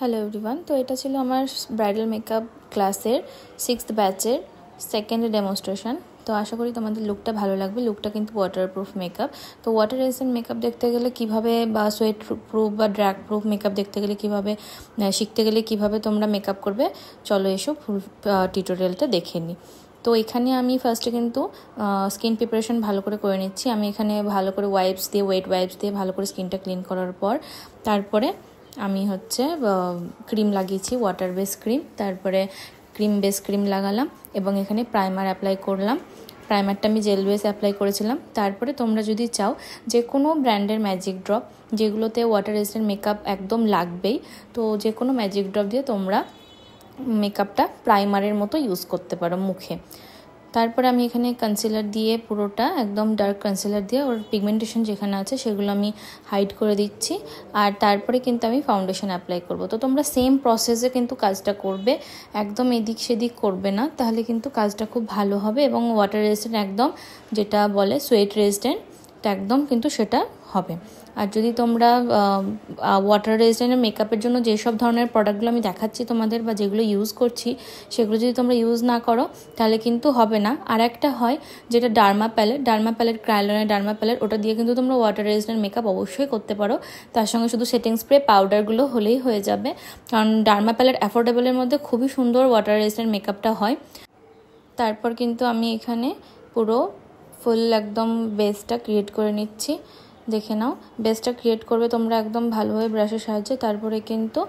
Hello everyone, তো এটা ছিল আমার ব্রাইডাল মেকআপ ক্লাসের 6th ব্যাচের সেকেন্ড ডেমনস্ট্রেশন। তো আশা করি তোমাদের লুকটা ভালো লাগবে। লুকটা কিন্তু ওয়াটারপ্রুফ মেকআপ। তো ওয়াটার রেজিস্ট্যান্ট মেকআপ দেখতে গেলে কিভাবে, বা সোয়েট প্রুফ বা ড্র্যাগ প্রুফ মেকআপ দেখতে গেলে কিভাবে, শিখতে গেলে কিভাবে তোমরা মেকআপ করবে, চলো এসো ফুল টিউটোরিয়ালটা দেখে নিই। তো এখানে আমি ফার্স্টে কিন্তু স্কিন প্রিপারেশন ভালো করে নিচ্ছি। আমি এখানে ভালো করে ওয়েট ওয়াইপস দিয়ে ভালো করে স্কিনটা ক্লিন করার পর তারপরে আমি ক্রিম লাগিয়েছি, ওয়াটার বেস ক্রিম। তারপরে ক্রিম বেস ক্রিম লাগালাম এবং এখানে প্রাইমার অ্যাপ্লাই করলাম। প্রাইমারটা আমি জেল বেস অ্যাপ্লাই করেছিলাম। তারপরে তোমরা যদি চাও যে কোনো ব্র্যান্ডের ম্যাজিক ড্রপ, যেগুলোতে ওয়াটার রেজিস্ট্যান্ট মেকআপ একদম লাগবেই, তো যে কোনো ম্যাজিক ড্রপ দিয়ে তোমরা মেকআপটা প্রাইমারের মতো ইউজ করতে পারো মুখে। তারপরে আমি এখানে কনসিলার দিয়ে পুরোটা একদম ডার্ক কনসিলার দিয়ে ওর পিগমেন্টেশন যেখানে আছে সেগুলো আমি হাইড করে দিচ্ছি। আর তারপরে কিন্তু আমি ফাউন্ডেশন অ্যাপ্লাই করব। তো তোমরা সেম প্রসেসে কিন্তু কাজটা করবে, একদম এদিক সেদিক করবে না, তাহলে কিন্তু কাজটা খুব ভালো হবে এবং ওয়াটার রেজিস্ট্যান্ট একদম, যেটা বলে সোয়েট রেজিস্ট্যান্ট, একদম কিন্তু সেটা হবে। আর যদি তোমরা ওয়াটার রেজিস্ট্যান্ট মেকআপের জন্য যেসব ধরনের প্রোডাক্টগুলো আমি দেখাচ্ছি তোমাদের, বা যেগুলো ইউজ করছি, সেগুলো যদি তোমরা ইউজ না করো তাহলে কিন্তু হবে না। আর একটা হয় যেটা ডার্মা প্যালেট ক্রায়োলনের ডার্মা প্যালেট, ওটা দিয়ে কিন্তু তোমরা ওয়াটার রেজিস্ট্যান্ট মেকআপ অবশ্যই করতে পারো। তার সঙ্গে শুধু সেটিং স্প্রে পাউডারগুলো হলেই হয়ে যাবে, কারণ ডার্মা প্যালেট অ্যাফোর্ডেবলের মধ্যে খুবই সুন্দর ওয়াটার রেজিস্ট্যান্ট মেকআপটা হয়। তারপর কিন্তু আমি এখানে পুরো ফুল একদম বেসটা ক্রিয়েট করে নিচ্ছি। দেখে নাও, বেসটা ক্রিয়েট করবে তোমরা একদম ভালোভাবে ব্রাশের সাহায্যে। তারপরে কিন্তু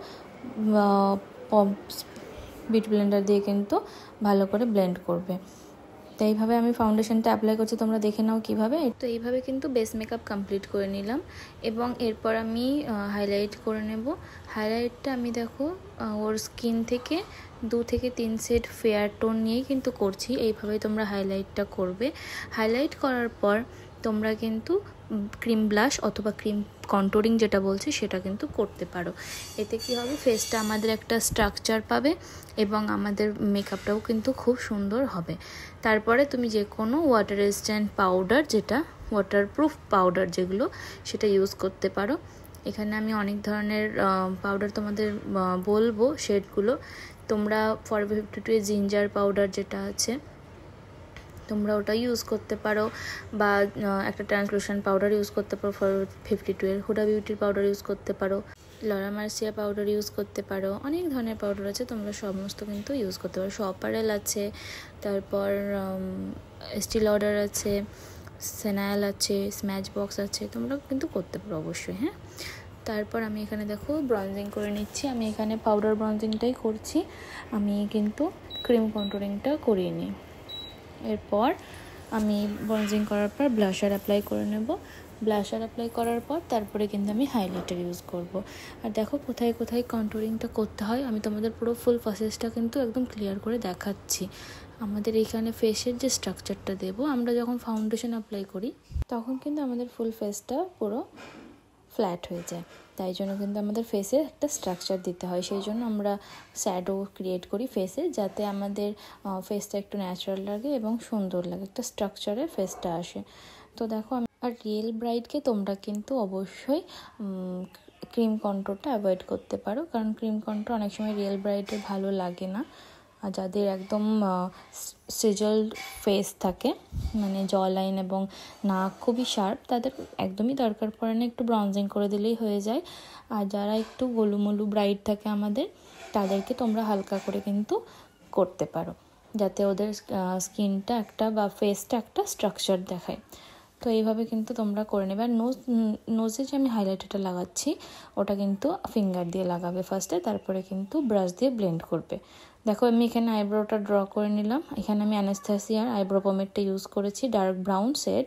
বিট ব্লেন্ডার দিয়ে কিন্তু ভালো করে ব্লেন্ড করবে। তো এইভাবে আমি ফাউন্ডেশনটা অ্যাপ্লাই করছি, তোমরা দেখে নাও কীভাবে। তো এইভাবে কিন্তু বেস মেকআপ কমপ্লিট করে নিলাম এবং এরপর আমি হাইলাইট করে নেব। হাইলাইটটা আমি দেখো ওর স্কিন থেকে 2 থেকে 3 শেড ফেয়ার টোন নিয়েই কিন্তু করছি। এইভাবেই তোমরা হাইলাইটটা করবে। হাইলাইট করার পর তোমরা কিন্তু ক্রিম ব্লাশ অথবা ক্রিম কন্ট্রোলিং যেটা বলছি সেটা কিন্তু করতে পারো। এতে কি হবে, ফেসটা আমাদের একটা স্ট্রাকচার পাবে এবং আমাদের মেকআপটাও কিন্তু খুব সুন্দর হবে। তারপরে তুমি যে কোনো ওয়াটার রেজিস্ট্যান্ট পাউডার, যেটা ওয়াটারপ্রুফ পাউডার যেগুলো, সেটা ইউজ করতে পারো। এখানে আমি অনেক ধরনের পাউডার তোমাদের বলবো শেডগুলো। তোমরা ফরএভার 52 জিঞ্জার পাউডার যেটা আছে তোমরা ওটা ইউজ করতে পারো, বা একটা ট্রান্সলুশন পাউডার ইউজ করতে পারো ফরএভার 52 এর। হুডা বিউটির পাউডার ইউজ করতে পারো, লরা মার্সিয়া পাউডার ইউজ করতে পারো। অনেক ধরনের পাউডার আছে, তোমরা সমস্ত কিন্তু ইউজ করতে পারো। শপারেল আছে, তারপর স্টি লডার আছে, সেনাইল আছে, স্ম্যাচ বক্স আছে, তোমরা কিন্তু করতে পারো অবশ্যই। হ্যাঁ, তারপর আমি এখানে দেখো ব্রঞ্জিং করে নিচ্ছি। আমি এখানে পাউডার ব্রঞ্জিংটাই করছি, আমি কিন্তু ক্রিম কন্ট্রোলিংটা করিয়ে নিই। এরপর আমি ব্রঞ্জিং করার পর ব্লাশার অ্যাপ্লাই করে নেব। ব্লাশার অ্যাপ্লাই করার পর তারপরে কিন্তু আমি হাইলাইটার ইউজ করব। আর দেখো কোথায় কোথায় কন্ট্রোলিংটা করতে হয়, আমি তোমাদের পুরো ফুল প্রসেসটা কিন্তু একদম ক্লিয়ার করে দেখাচ্ছি। আমাদের এইখানে ফেসের যে স্ট্রাকচারটা দেবো, আমরা যখন ফাউন্ডেশন অ্যাপ্লাই করি তখন কিন্তু আমাদের ফুল ফেসটা পুরো ফ্ল্যাট হয়ে যায়। তাই জন্য কিন্তু আমাদের ফেসে একটা স্ট্রাকচার দিতে হয়। সেই জন্য আমরা শ্যাডো ক্রিয়েট করি ফেসে, যাতে আমাদের ফেসটা একটু ন্যাচারাল লাগে এবং সুন্দর লাগে, একটা স্ট্রাকচারে ফেসটা আসে। তো দেখো, আমি আর রিয়েল ব্রাইডকে তোমরা কিন্তু অবশ্যই ক্রিম কন্ট্রোলটা অ্যাভয়েড করতে পারো, কারণ ক্রিম কন্ট্রোল অনেক সময় রিয়েল ব্রাইডের ভালো লাগে না। আর যাদের একদম সিজলড ফেস থাকে, মানে জ লাইন এবং নাক খুবই শার্প, তাদের একদমই দরকার পড়ে না, একটু ব্রঞ্জিং করে দিলেই হয়ে যায়। আর যারা একটু গোলুমলু ব্রাইড থাকে আমাদের, তাদেরকে তোমরা হালকা করে কিন্তু করতে পারো, যাতে ওদের স্কিনটা একটা বা ফেসটা একটা স্ট্রাকচার দেখায়। তো এইভাবে কিন্তু তোমরা করে নেবে। আর নোজে যে আমি হাইলাইটারটা লাগাচ্ছি, ওটা কিন্তু ফিঙ্গার দিয়ে লাগাবে ফার্স্টে, তারপরে কিন্তু ব্রাশ দিয়ে ব্লেন্ড করবে। দেখো, আমি এখানে আইব্রোটা ড্র করে নিলাম। এখানে আমি অ্যানাস্থাসিয়ার আইব্রো পমেডটা ইউজ করেছি, ডার্ক ব্রাউন শেড।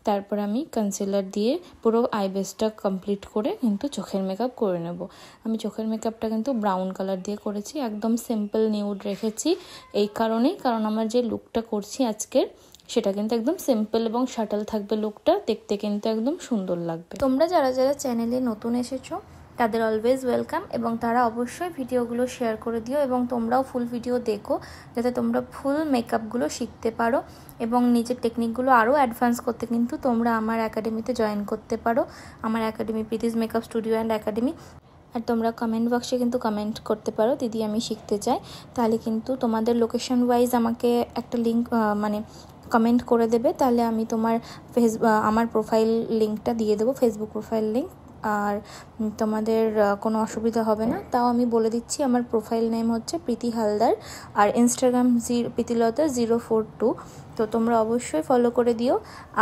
তারপর আমি কনসিলার দিয়ে পুরো আইবেসটা কমপ্লিট করে কিন্তু চোখের মেকআপ করে নেব। আমি চোখের মেকআপটা কিন্তু ব্রাউন কালার দিয়ে করেছি, একদম সিম্পল নিউড রেখেছি এই কারণেই, কারণ আমার যে লুকটা করছি আজকের, সেটা কিন্তু একদম সিম্পল এবং শাটল থাকবে, লুকটা দেখতে কিন্তু একদম সুন্দর লাগবে। তোমরা যারা যারা চ্যানেলে নতুন এসেছো তাদের অলওয়েজ ওয়েলকাম, এবং তারা অবশ্যই ভিডিওগুলো শেয়ার করে দিও এবং তোমরাও ফুল ভিডিও দেখো, যাতে তোমরা ফুল মেকআপগুলো শিখতে পারো এবং নিজের টেকনিকগুলো আরও অ্যাডভান্স করতে কিন্তু তোমরা আমার একাডেমিতে জয়েন করতে পারো। আমার academy Preeti's makeup studio and academy. আর তোমরা কমেন্ট বক্সে কিন্তু কমেন্ট করতে পারো দিদি আমি শিখতে চাই, তাহলে কিন্তু তোমাদের লোকেশন ওয়াইজ আমাকে একটা লিঙ্ক মানে কমেন্ট করে দেবে, তাহলে আমি তোমার আমার প্রোফাইল লিঙ্কটা দিয়ে দেবো, ফেসবুক প্রোফাইল লিঙ্ক। আর তোমাদের কোনো অসুবিধা হবে না। তাও আমি বলে দিচ্ছি, আমার প্রোফাইল নেম হচ্ছে প্রীতি হালদার, আর ইনস্টাগ্রাম প্রীতিলতা 042। তো তোমরা অবশ্যই ফলো করে দিও।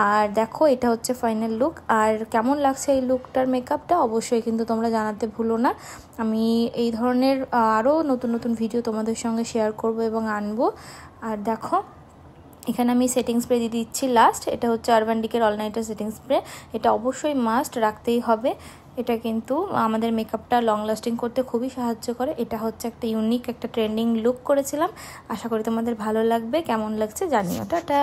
আর দেখো এটা হচ্ছে ফাইনাল লুক। আর কেমন লাগছে এই লুকটার মেকআপটা অবশ্যই কিন্তু তোমরা জানাতে ভুলো না। আমি এই ধরনের আরও নতুন নতুন ভিডিও তোমাদের সঙ্গে শেয়ার করব এবং আনবো। আর দেখো এখানে আমি সেটিং স্প্রে দিয়ে দিচ্ছি লাস্ট। এটা হচ্ছে আরবান ডিকের অল নাইটার সেটিং স্প্রে, এটা অবশ্যই মাস্ট রাখতেই হবে। এটা কিন্তু আমাদের মেকআপটা লং লাস্টিং করতে খুবই সাহায্য করে। এটা হচ্ছে একটা ইউনিক একটা ট্রেন্ডিং লুক করেছিলাম, আশা করি তোমাদের ভালো লাগবে। কেমন লাগছে জানিও। টাটা।